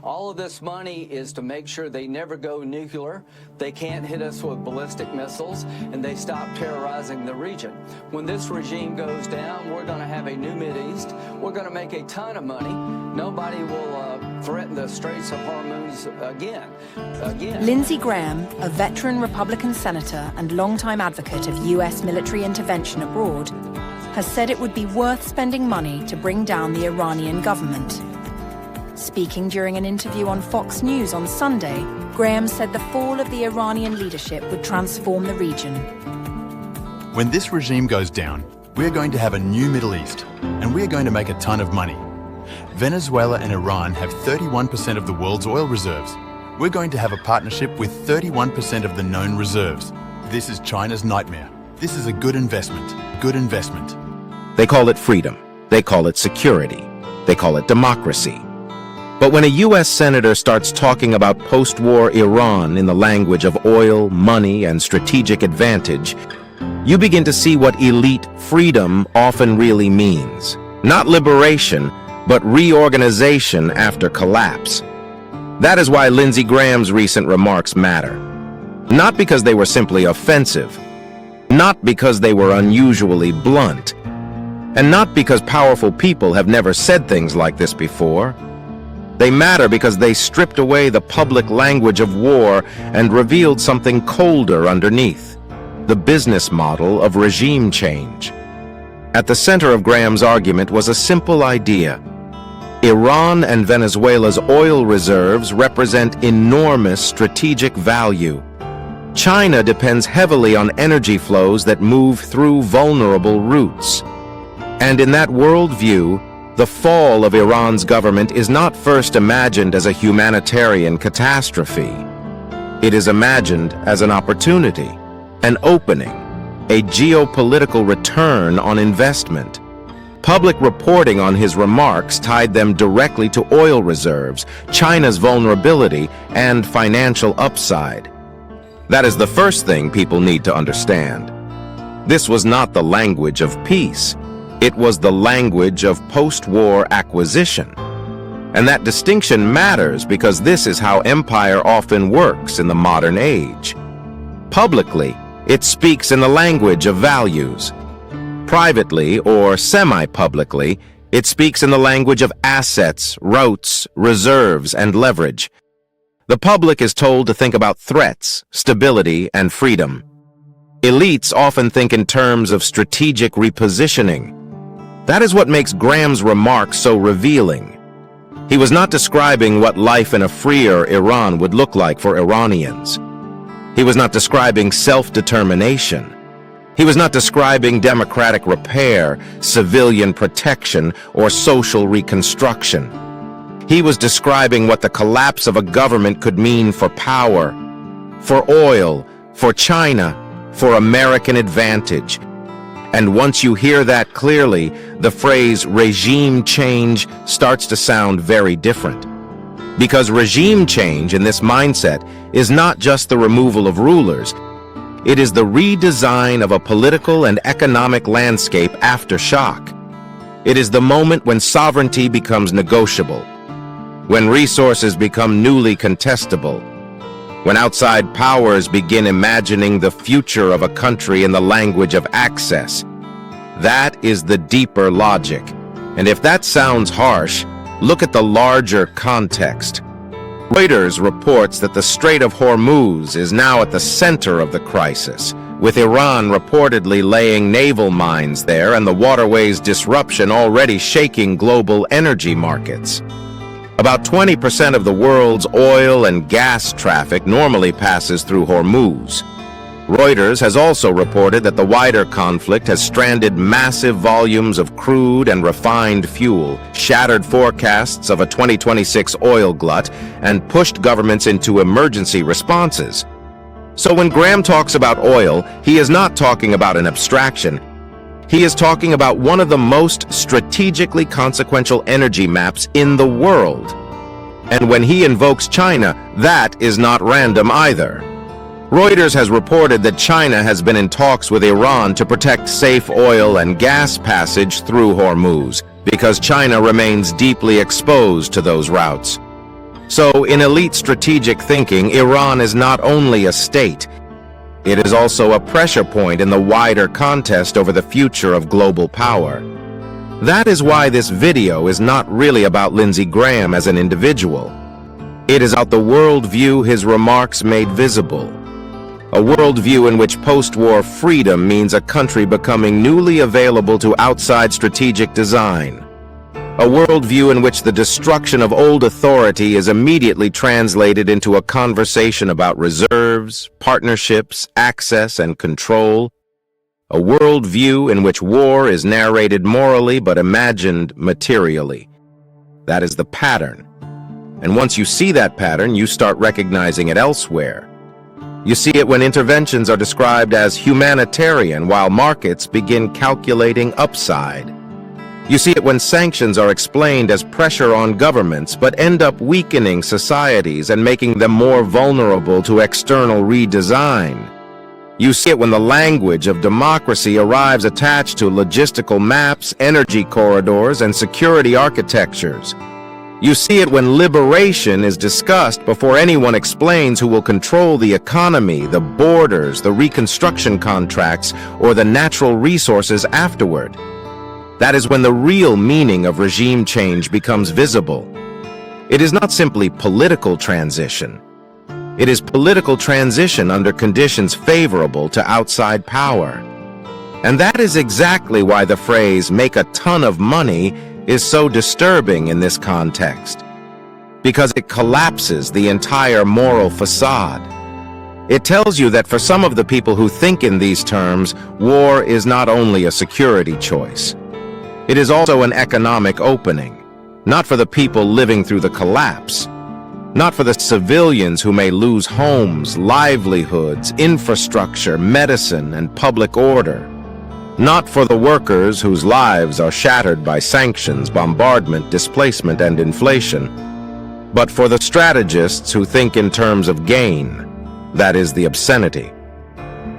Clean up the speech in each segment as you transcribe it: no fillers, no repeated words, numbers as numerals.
All of this money is to make sure they never go nuclear, they can't hit us with ballistic missiles, and they stop terrorizing the region. When this regime goes down, we're going to have a new Mideast. We're going to make a ton of money. Nobody will threaten the Straits of Hormuz again. Lindsey Graham, a veteran Republican senator and longtime advocate of U.S. military intervention abroad, has said it would be worth spending money to bring down the Iranian government. Speaking during an interview on Fox News on Sunday, Graham said the fall of the Iranian leadership would transform the region. When this regime goes down, we're going to have a new Middle East, and we're going to make a ton of money. Venezuela and Iran have 31% of the world's oil reserves. We're going to have a partnership with 31% of the known reserves. This is China's nightmare. This is a good investment. Good investment. They call it freedom. They call it security. They call it democracy. But when a U.S. senator starts talking about post-war Iran in the language of oil, money, and strategic advantage, you begin to see what elite freedom often really means. Not liberation, but reorganization after collapse. That is why Lindsey Graham's recent remarks matter. Not because they were simply offensive, not because they were unusually blunt, and not because powerful people have never said things like this before. They matter because they stripped away the public language of war and revealed something colder underneath: the business model of regime change. At the center of Graham's argument was a simple idea. Iran and Venezuela's oil reserves represent enormous strategic value. China depends heavily on energy flows that move through vulnerable routes. And in that worldview, the fall of Iran's government is not first imagined as a humanitarian catastrophe. It is imagined as an opportunity, an opening, a geopolitical return on investment. Public reporting on his remarks tied them directly to oil reserves, China's vulnerability, and financial upside. That is the first thing people need to understand. This was not the language of peace. It was the language of post-war acquisition. And that distinction matters because this is how empire often works in the modern age. Publicly, it speaks in the language of values. Privately, or semi-publicly, it speaks in the language of assets, routes, reserves, and leverage. The public is told to think about threats, stability, and freedom. Elites often think in terms of strategic repositioning. That is what makes Graham's remarks so revealing. He was not describing what life in a freer Iran would look like for Iranians. He was not describing self-determination. He was not describing democratic repair, civilian protection, or social reconstruction. He was describing what the collapse of a government could mean for power, for oil, for China, for American advantage. And once you hear that clearly, the phrase regime change starts to sound very different. Because regime change in this mindset is not just the removal of rulers, it is the redesign of a political and economic landscape after shock. It is the moment when sovereignty becomes negotiable, when resources become newly contestable, when outside powers begin imagining the future of a country in the language of access. That is the deeper logic. And if that sounds harsh, look at the larger context. Reuters reports that the Strait of Hormuz is now at the center of the crisis, with Iran reportedly laying naval mines there and the waterway's disruption already shaking global energy markets. About 20% of the world's oil and gas traffic normally passes through Hormuz. Reuters has also reported that the wider conflict has stranded massive volumes of crude and refined fuel, shattered forecasts of a 2026 oil glut, and pushed governments into emergency responses. So when Graham talks about oil, he is not talking about an abstraction. He is talking about one of the most strategically consequential energy maps in the world. And when he invokes China, that is not random either. Reuters has reported that China has been in talks with Iran to protect safe oil and gas passage through Hormuz, because China remains deeply exposed to those routes. So, in elite strategic thinking, Iran is not only a state, it is also a pressure point in the wider contest over the future of global power. That is why this video is not really about Lindsey Graham as an individual. It is about the worldview his remarks made visible. A worldview in which post-war freedom means a country becoming newly available to outside strategic design. A worldview in which the destruction of old authority is immediately translated into a conversation about reserves, partnerships, access, and control. A worldview in which war is narrated morally but imagined materially. That is the pattern. And once you see that pattern, you start recognizing it elsewhere. You see it when interventions are described as humanitarian while markets begin calculating upside. You see it when sanctions are explained as pressure on governments but end up weakening societies and making them more vulnerable to external redesign. You see it when the language of democracy arrives attached to logistical maps, energy corridors, and security architectures. You see it when liberation is discussed before anyone explains who will control the economy, the borders, the reconstruction contracts, or the natural resources afterward. That is when the real meaning of regime change becomes visible. It is not simply political transition. It is political transition under conditions favorable to outside power. And that is exactly why the phrase "make a ton of money" is so disturbing in this context. Because it collapses the entire moral facade. It tells you that for some of the people who think in these terms, war is not only a security choice. It is also an economic opening, not for the people living through the collapse, not for the civilians who may lose homes, livelihoods, infrastructure, medicine, and public order, not for the workers whose lives are shattered by sanctions, bombardment, displacement, and inflation, but for the strategists who think in terms of gain, that is the obscenity.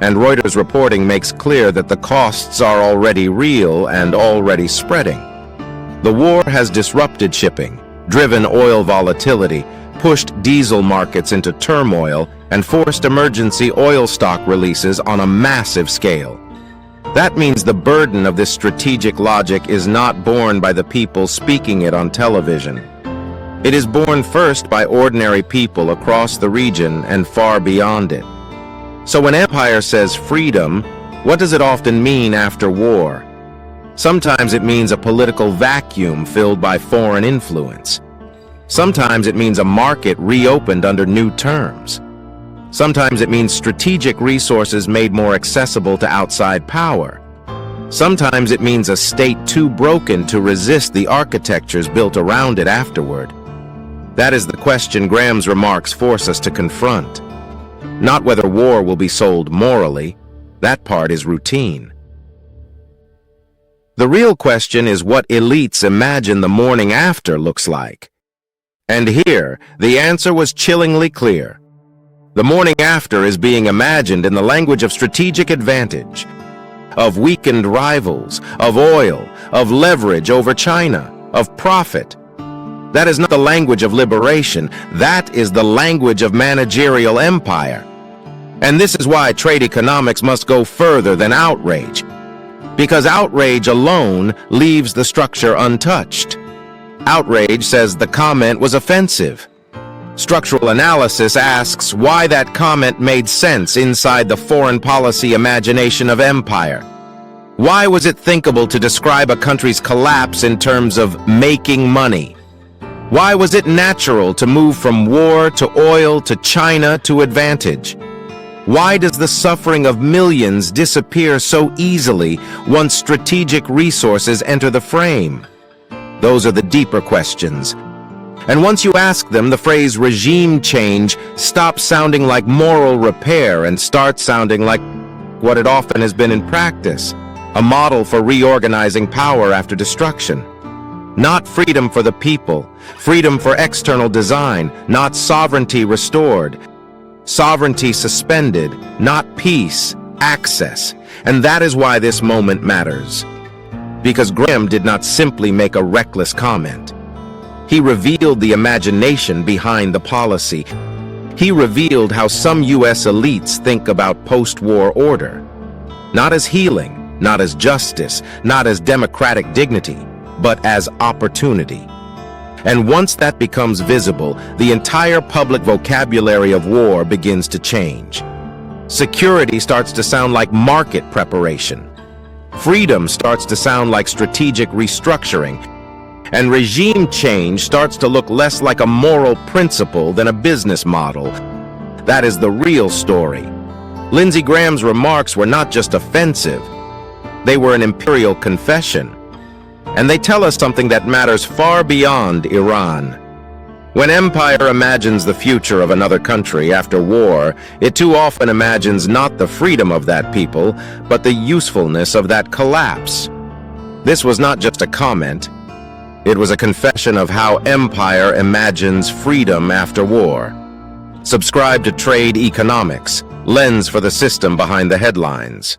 And Reuters reporting makes clear that the costs are already real and already spreading. The war has disrupted shipping, driven oil volatility, pushed diesel markets into turmoil, and forced emergency oil stock releases on a massive scale. That means the burden of this strategic logic is not borne by the people speaking it on television. It is borne first by ordinary people across the region and far beyond it. So when empire says freedom, what does it often mean after war? Sometimes it means a political vacuum filled by foreign influence. Sometimes it means a market reopened under new terms. Sometimes it means strategic resources made more accessible to outside power. Sometimes it means a state too broken to resist the architectures built around it afterward. That is the question Graham's remarks force us to confront. Not whether war will be sold morally. That part is routine. The real question is what elites imagine the morning after looks like. And here, the answer was chillingly clear. The morning after is being imagined in the language of strategic advantage, of weakened rivals, of oil, of leverage over China, of profit. That is not the language of liberation. That is the language of managerial empire. And this is why trade economics must go further than outrage. Because outrage alone leaves the structure untouched. Outrage says the comment was offensive. Structural analysis asks why that comment made sense inside the foreign policy imagination of empire. Why was it thinkable to describe a country's collapse in terms of making money? Why was it natural to move from war to oil to China to advantage? Why does the suffering of millions disappear so easily once strategic resources enter the frame? Those are the deeper questions. And once you ask them, the phrase regime change stops sounding like moral repair and starts sounding like what it often has been in practice, a model for reorganizing power after destruction. Not freedom for the people, freedom for external design, not sovereignty restored, sovereignty suspended, not peace, access. And that is why this moment matters. Because Graham did not simply make a reckless comment. He revealed the imagination behind the policy. He revealed how some U.S. elites think about post-war order. Not as healing, not as justice, not as democratic dignity, but as opportunity. And once that becomes visible, the entire public vocabulary of war begins to change. Security starts to sound like market preparation. Freedom starts to sound like strategic restructuring. And regime change starts to look less like a moral principle than a business model. That is the real story. Lindsey Graham's remarks were not just offensive. They were an imperial confession. And they tell us something that matters far beyond Iran. When empire imagines the future of another country after war, it too often imagines not the freedom of that people, but the usefulness of that collapse. This was not just a comment. It was a confession of how empire imagines freedom after war. Subscribe to Trade Economics, lens for the system behind the headlines.